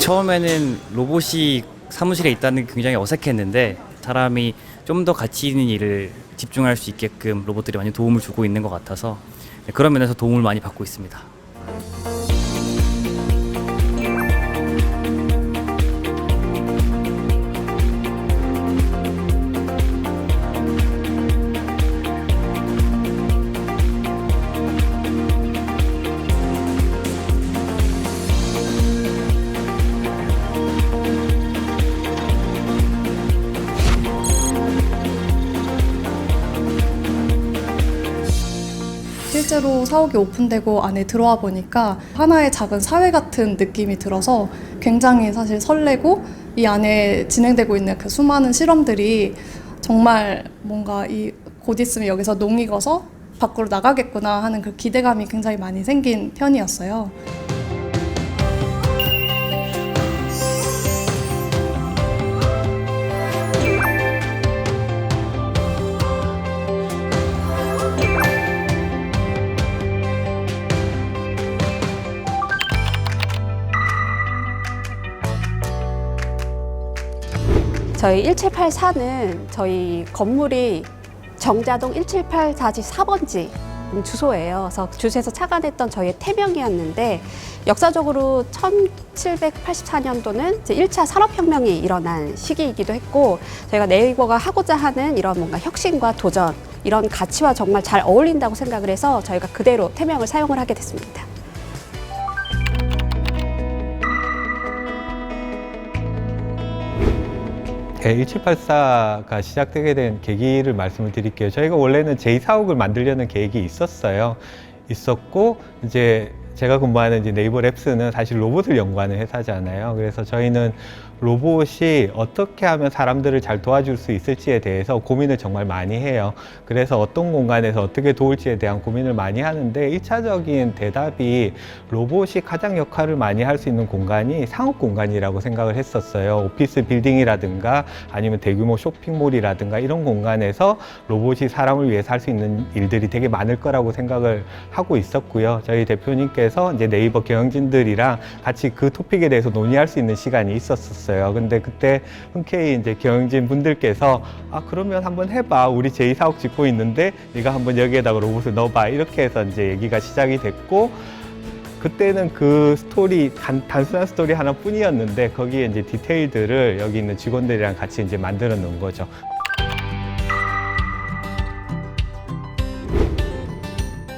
처음에는 로봇이 사무실에 있다는 게 굉장히 어색했는데 사람이 좀 더 가치 있는 일을 집중할 수 있게끔 로봇들이 많이 도움을 주고 있는 것 같아서 그런 면에서 도움을 많이 받고 있습니다. 실제로 사옥이 오픈되고 안에 들어와 보니까 하나의 작은 사회 같은 느낌이 들어서 굉장히 사실 설레고, 이 안에 진행되고 있는 그 수많은 실험들이 정말 뭔가 곧 있으면 여기서 농익어서 밖으로 나가겠구나 하는 그 기대감이 굉장히 많이 생긴 편이었어요. 저희 1784는 저희 건물이 정자동 178-4번지 주소예요. 그래서 주소에서 착안했던 저희의 태명이었는데, 역사적으로 1784년도는 1차 산업혁명이 일어난 시기이기도 했고, 저희가 네이버가 하고자 하는 이런 뭔가 혁신과 도전, 이런 가치와 정말 잘 어울린다고 생각을 해서 저희가 그대로 태명을 사용을 하게 됐습니다. 네, 1784가 시작되게 된 계기를 말씀을 드릴게요. 저희가 원래는 제2사옥을 만들려는 계획이 있었고, 이제 제가 근무하는 이제 네이버 랩스는 사실 로봇을 연구하는 회사잖아요. 그래서 저희는 로봇이 어떻게 하면 사람들을 잘 도와줄 수 있을지에 대해서 고민을 정말 많이 해요. 그래서 어떤 공간에서 어떻게 도울지에 대한 고민을 많이 하는데, 1차적인 대답이 로봇이 가장 역할을 많이 할 수 있는 공간이 상업 공간이라고 생각을 했었어요. 오피스 빌딩이라든가 아니면 대규모 쇼핑몰이라든가 이런 공간에서 로봇이 사람을 위해서 할 수 있는 일들이 되게 많을 거라고 생각을 하고 있었고요. 저희 대표님께서 이제 네이버 경영진들이랑 같이 그 토픽에 대해서 논의할 수 있는 시간이 있었어요. 근데 그때 흔쾌히 이제 경영진 분들께서 그러면 한번 해봐. 우리 제2사옥 짓고 있는데 네가 한번 여기에다가 로봇을 넣어봐. 이렇게 해서 이제 얘기가 시작이 됐고, 그때는 그 스토리, 단순한 스토리 하나뿐이었는데 거기에 이제 디테일들을 여기 있는 직원들이랑 같이 이제 만들어 놓은 거죠.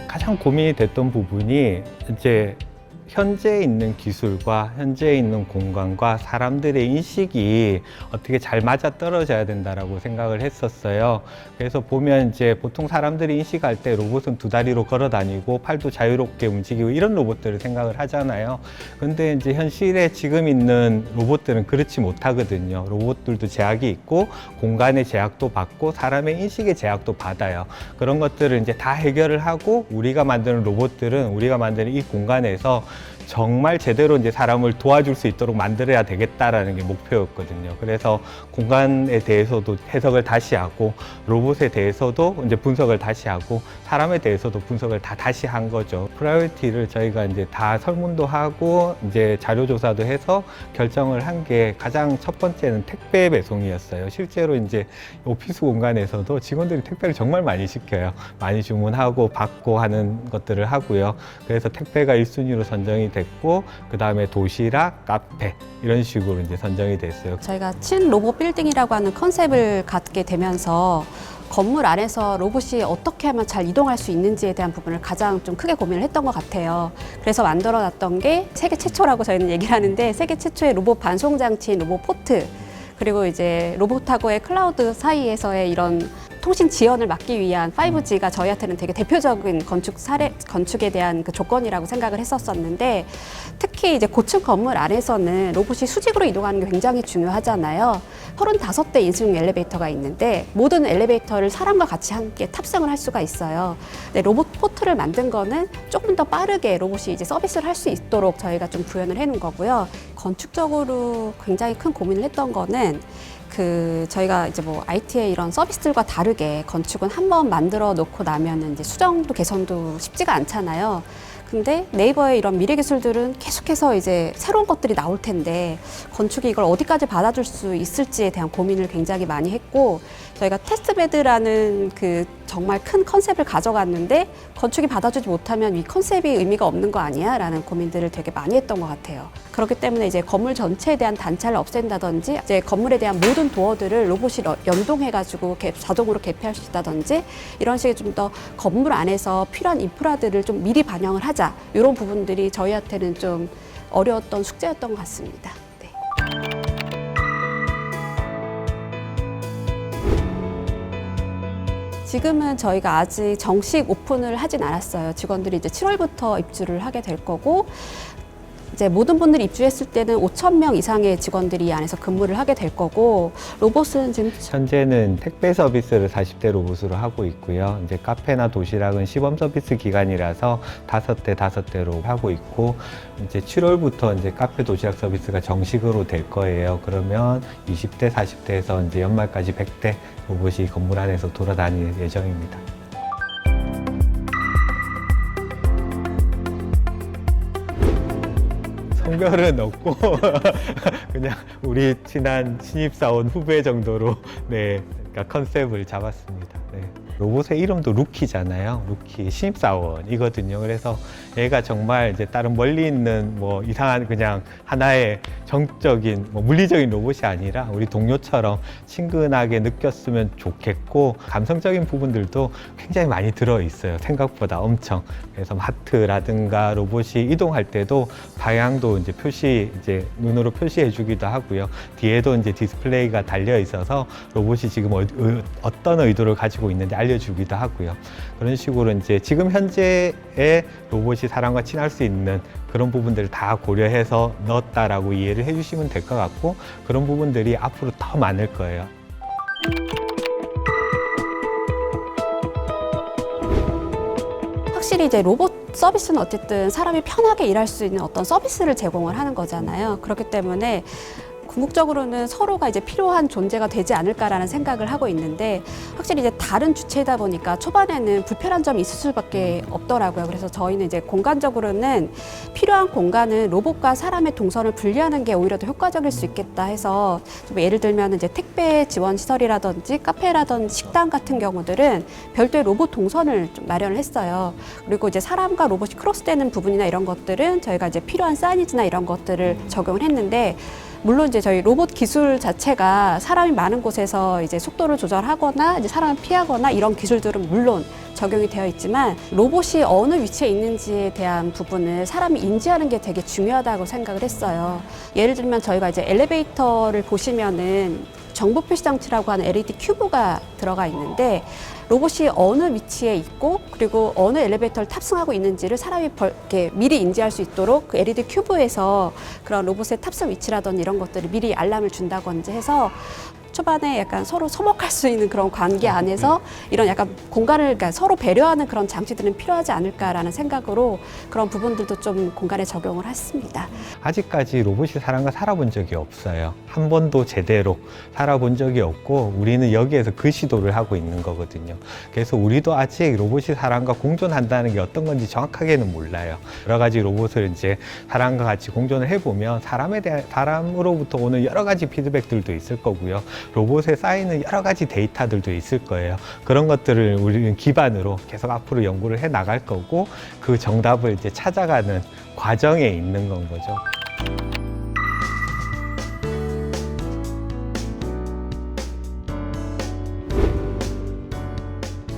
가장 고민이 됐던 부분이 이제 현재 있는 기술과 현재 있는 공간과 사람들의 인식이 어떻게 잘 맞아 떨어져야 된다라고 생각을 했었어요. 그래서 보면 이제 보통 사람들이 인식할 때 로봇은 두 다리로 걸어 다니고 팔도 자유롭게 움직이고 이런 로봇들을 생각을 하잖아요. 근데 이제 현실에 지금 있는 로봇들은 그렇지 못하거든요. 로봇들도 제약이 있고 공간의 제약도 받고 사람의 인식의 제약도 받아요. 그런 것들을 이제 다 해결을 하고 우리가 만드는 로봇들은 우리가 만드는 이 공간에서 정말 제대로 이제 사람을 도와줄 수 있도록 만들어야 되겠다라는 게 목표였거든요. 그래서 공간에 대해서도 해석을 다시 하고, 로봇에 대해서도 이제 분석을 다시 하고, 사람에 대해서도 분석을 다시 한 거죠. 프라이어리티를 저희가 이제 다 설문도 하고, 이제 자료조사도 해서 결정을 한 게 가장 첫 번째는 택배 배송이었어요. 실제로 이제 오피스 공간에서도 직원들이 택배를 정말 많이 시켜요. 많이 주문하고 받고 하는 것들을 하고요. 그래서 택배가 1순위로 선정이 됐고, 그 다음에 도시락, 카페 이런 식으로 이제 선정이 됐어요. 저희가 친로봇 빌딩이라고 하는 컨셉을 갖게 되면서 건물 안에서 로봇이 어떻게 하면 잘 이동할 수 있는지에 대한 부분을 가장 좀 크게 고민을 했던 것 같아요. 그래서 만들어놨던 게 세계 최초라고 저희는 얘기를 하는데, 세계 최초의 로봇 반송 장치인 로봇 포트, 그리고 이제 로봇하고의 클라우드 사이에서의 이런 통신 지연을 막기 위한 5G가 저희한테는 되게 대표적인 건축에 대한 그 조건이라고 생각을 했었었는데, 특히 이제 고층 건물 안에서는 로봇이 수직으로 이동하는 게 굉장히 중요하잖아요. 35대 인수용 엘리베이터가 있는데 모든 엘리베이터를 사람과 같이 함께 탑승을 할 수가 있어요. 근데 로봇 포트를 만든 거는 조금 더 빠르게 로봇이 이제 서비스를 할 수 있도록 저희가 좀 구현을 해 놓은 거고요. 건축적으로 굉장히 큰 고민을 했던 거는 저희가 이제 뭐 IT의 이런 서비스들과 다르게 건축은 한번 만들어 놓고 나면은 이제 수정도 개선도 쉽지가 않잖아요. 근데 네이버의 이런 미래 기술들은 계속해서 이제 새로운 것들이 나올 텐데 건축이 이걸 어디까지 받아줄 수 있을지에 대한 고민을 굉장히 많이 했고, 저희가 테스트베드라는 그 정말 큰 컨셉을 가져갔는데 건축이 받아주지 못하면 이 컨셉이 의미가 없는 거 아니야? 라는 고민들을 되게 많이 했던 것 같아요. 그렇기 때문에 이제 건물 전체에 대한 단차를 없앤다든지, 이제 건물에 대한 모든 도어들을 로봇이 연동해가지고 자동으로 개폐할 수 있다든지, 이런 식의 좀 더 건물 안에서 필요한 인프라들을 좀 미리 반영을 하자. 이런 부분들이 저희한테는 좀 어려웠던 숙제였던 것 같습니다. 네. 지금은 저희가 아직 정식 오픈을 하진 않았어요. 직원들이 이제 7월부터 입주를 하게 될 거고, 이제 모든 분들이 입주했을 때는 5,000명 이상의 직원들이 이 안에서 근무를 하게 될 거고, 로봇은 지금 현재는 택배 서비스를 40대 로봇으로 하고 있고요. 이제 카페나 도시락은 시범 서비스 기간이라서 5대로 하고 있고, 이제 7월부터 이제 카페 도시락 서비스가 정식으로 될 거예요. 그러면 20대, 40대에서 이제 연말까지 100대 로봇이 건물 안에서 돌아다닐 예정입니다. 성별은 없고 그냥 우리 친한 신입사원 후배 정도로 네, 그러니까 컨셉을 잡았습니다. 네. 로봇의 이름도 루키잖아요. 루키 신입사원이거든요. 그래서 얘가 정말 이제 다른 멀리 있는 뭐 이상한 그냥 하나의 정적인 뭐 물리적인 로봇이 아니라 우리 동료처럼 친근하게 느꼈으면 좋겠고, 감성적인 부분들도 굉장히 많이 들어 있어요. 생각보다 엄청. 그래서 마트라든가 로봇이 이동할 때도 방향도 이제 이제 눈으로 표시해 주기도 하고요. 뒤에도 이제 디스플레이가 달려 있어서 로봇이 지금 어떤 의도를 가지고 있는지 알려주기도 하고요. 그런 식으로 이제 지금 현재의 로봇이 사람과 친할 수 있는 그런 부분들을 다 고려해서 넣었다라고 이해를 해주시면 될 것 같고, 그런 부분들이 앞으로 더 많을 거예요. 확실히 이제 로봇 서비스는 어쨌든 사람이 편하게 일할 수 있는 어떤 서비스를 제공을 하는 거잖아요. 그렇기 때문에 궁극적으로는 서로가 이제 필요한 존재가 되지 않을까라는 생각을 하고 있는데, 확실히 이제 다른 주체이다 보니까 초반에는 불편한 점이 있을 수밖에 없더라고요. 그래서 저희는 이제 공간적으로는 필요한 공간은 로봇과 사람의 동선을 분리하는 게 오히려 더 효과적일 수 있겠다 해서, 좀 예를 들면 이제 택배 지원 시설이라든지 카페라든지 식당 같은 경우들은 별도의 로봇 동선을 좀 마련을 했어요. 그리고 이제 사람과 로봇이 크로스되는 부분이나 이런 것들은 저희가 이제 필요한 사이니지나 이런 것들을 적용을 했는데, 물론 이제 저희 로봇 기술 자체가 사람이 많은 곳에서 이제 속도를 조절하거나 이제 사람을 피하거나 이런 기술들은 물론 적용이 되어 있지만, 로봇이 어느 위치에 있는지에 대한 부분을 사람이 인지하는 게 되게 중요하다고 생각을 했어요. 예를 들면 저희가 이제 엘리베이터를 보시면은 정보 표시 장치라고 하는 LED 큐브가 들어가 있는데, 로봇이 어느 위치에 있고 그리고 어느 엘리베이터를 탑승하고 있는지를 사람이 이렇게 미리 인지할 수 있도록 그 LED 큐브에서 그런 로봇의 탑승 위치라든지 이런 것들을 미리 알람을 준다든지 해서 초반에 약간 서로 서먹할 수 있는 그런 관계 안에서 이런 약간 공간을, 그러니까 서로 배려하는 그런 장치들은 필요하지 않을까라는 생각으로 그런 부분들도 좀 공간에 적용을 했습니다. 아직까지 로봇이 사람과 살아본 적이 없어요. 한 번도 제대로 살아본 적이 없고, 우리는 여기에서 그 시도를 하고 있는 거거든요. 그래서 우리도 아직 로봇이 사람과 공존한다는 게 어떤 건지 정확하게는 몰라요. 여러 가지 로봇을 이제 사람과 같이 공존을 해보면 사람으로부터 오는 여러 가지 피드백들도 있을 거고요. 로봇에 쌓이는 여러 가지 데이터들도 있을 거예요. 그런 것들을 우리는 기반으로 계속 앞으로 연구를 해 나갈 거고, 그 정답을 이제 찾아가는 과정에 있는 건 거죠.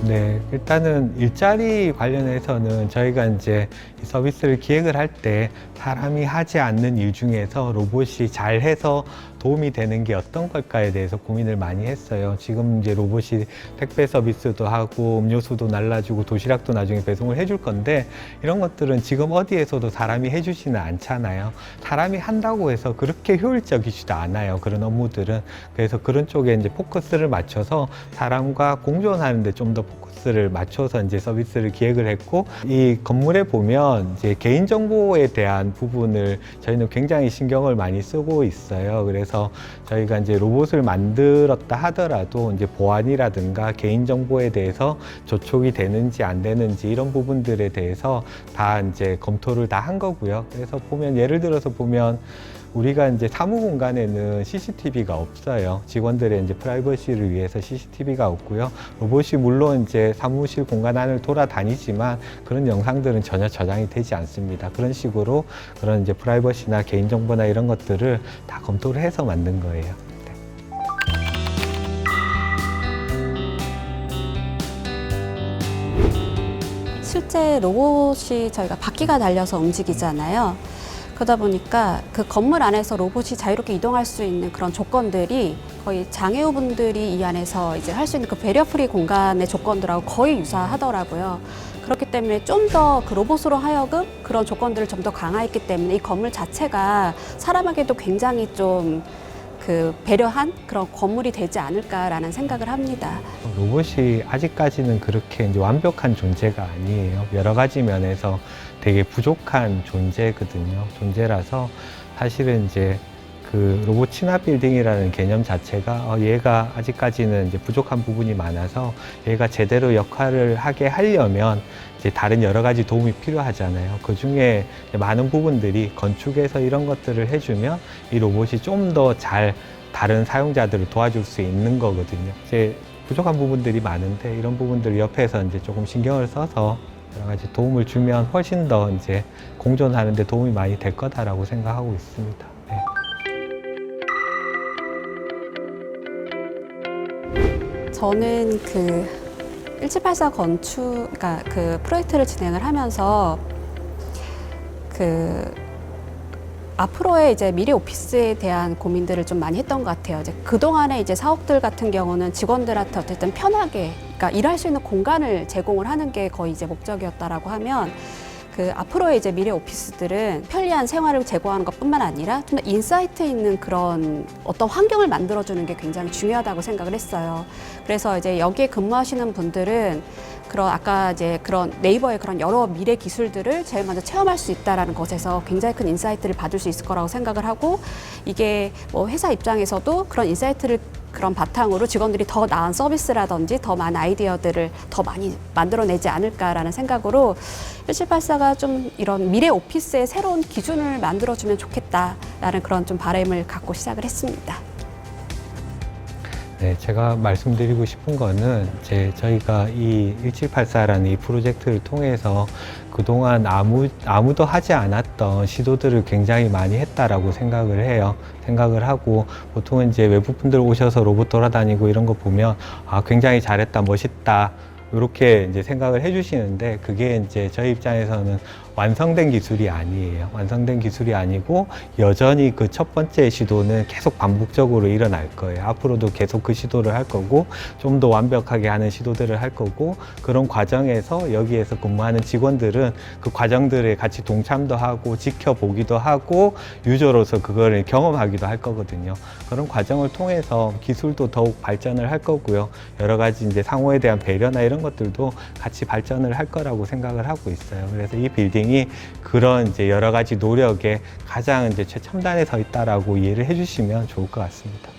네, 일단은 일자리 관련해서는 저희가 이제 이 서비스를 기획을 할 때 사람이 하지 않는 일 중에서 로봇이 잘해서 도움이 되는 게 어떤 걸까에 대해서 고민을 많이 했어요. 지금 이제 로봇이 택배 서비스도 하고 음료수도 날라주고 도시락도 나중에 배송을 해줄 건데, 이런 것들은 지금 어디에서도 사람이 해주지는 않잖아요. 사람이 한다고 해서 그렇게 효율적이지도 않아요. 그런 업무들은. 그래서 그런 쪽에 이제 포커스를 맞춰서 사람과 공존하는 데 좀 더 포커스를 맞춰서 이제 서비스를 기획을 했고, 이 건물에 보면 이제 개인정보에 대한 부분을 저희는 굉장히 신경을 많이 쓰고 있어요. 그래서 그래서 저희가 이제 로봇을 만들었다 하더라도 이제 보안이라든가 개인정보에 대해서 조촉이 되는지 안 되는지 이런 부분들에 대해서 다 이제 검토를 다 한 거고요. 그래서 보면 예를 들어서 보면 우리가 이제 사무 공간에는 CCTV가 없어요. 직원들의 이제 프라이버시를 위해서 CCTV가 없고요. 로봇이 물론 이제 사무실 공간 안을 돌아다니지만 그런 영상들은 전혀 저장이 되지 않습니다. 그런 식으로 그런 이제 프라이버시나 개인정보나 이런 것들을 다 검토를 해서 만든 거예요. 실제 로봇이 저희가 바퀴가 달려서 움직이잖아요. 그러다 보니까 그 건물 안에서 로봇이 자유롭게 이동할 수 있는 그런 조건들이 거의 장애우분들이 이 안에서 이제 할 수 있는 그 배리어프리 공간의 조건들하고 거의 유사하더라고요. 그렇기 때문에 좀 더 그 로봇으로 하여금 그런 조건들을 좀 더 강화했기 때문에 이 건물 자체가 사람에게도 굉장히 좀 그 배려한 그런 건물이 되지 않을까라는 생각을 합니다. 로봇이 아직까지는 그렇게 이제 완벽한 존재가 아니에요. 여러 가지 면에서 되게 부족한 존재라서 사실은 이제 그 로봇 친화 빌딩이라는 개념 자체가 얘가 아직까지는 이제 부족한 부분이 많아서 얘가 제대로 역할을 하게 하려면 이제 다른 여러 가지 도움이 필요하잖아요. 그 중에 많은 부분들이 건축에서 이런 것들을 해주면 이 로봇이 좀 더 잘 다른 사용자들을 도와줄 수 있는 거거든요. 이제 부족한 부분들이 많은데 이런 부분들 옆에서 이제 조금 신경을 써서 여러 가지 도움을 주면 훨씬 더 이제 공존하는 데 도움이 많이 될 거다라고 생각하고 있습니다. 네. 저는 그 1784 그러니까 그 프로젝트를 진행을 하면서 그 앞으로의 이제 미래 오피스에 대한 고민들을 좀 많이 했던 것 같아요. 이제 그동안의 이제 사옥들 같은 경우는 직원들한테 어쨌든 편하게, 그러니까 일할 수 있는 공간을 제공을 하는 게 거의 이제 목적이었다라고 하면 그 앞으로의 이제 미래 오피스들은 편리한 생활을 제공하는 것뿐만 아니라 좀 더 인사이트 있는 그런 어떤 환경을 만들어주는 게 굉장히 중요하다고 생각을 했어요. 그래서 이제 여기에 근무하시는 분들은 그런 아까 이제 그런 네이버의 그런 여러 미래 기술들을 제일 먼저 체험할 수 있다라는 것에서 굉장히 큰 인사이트를 받을 수 있을 거라고 생각을 하고, 이게 뭐 회사 입장에서도 그런 인사이트를 그런 바탕으로 직원들이 더 나은 서비스라든지 더 많은 아이디어들을 더 많이 만들어내지 않을까라는 생각으로 1784가 좀 이런 미래 오피스의 새로운 기준을 만들어주면 좋겠다라는 그런 좀 바람을 갖고 시작을 했습니다. 네, 제가 말씀드리고 싶은 거는 저희가 이 1784라는 이 프로젝트를 통해서 그동안 아무도 하지 않았던 시도들을 굉장히 많이 했다라고 생각을 해요. 생각을 하고 보통은 이제 외부 분들 오셔서 로봇 돌아다니고 이런 거 보면 굉장히 잘했다, 멋있다. 이렇게 이제 생각을 해주시는데 그게 이제 저희 입장에서는 완성된 기술이 아니에요. 완성된 기술이 아니고 여전히 그 첫 번째 시도는 계속 반복적으로 일어날 거예요. 앞으로도 계속 그 시도를 할 거고 좀 더 완벽하게 하는 시도들을 할 거고, 그런 과정에서 여기에서 근무하는 직원들은 그 과정들에 같이 동참도 하고 지켜보기도 하고 유저로서 그거를 경험하기도 할 거거든요. 그런 과정을 통해서 기술도 더욱 발전을 할 거고요. 여러 가지 이제 상호에 대한 배려나 이런 것들도 같이 발전을 할 거라고 생각을 하고 있어요. 그래서 이 빌딩이 그런 이제 여러 가지 노력에 가장 이제 최첨단에 서 있다라고 이해를 해주시면 좋을 것 같습니다.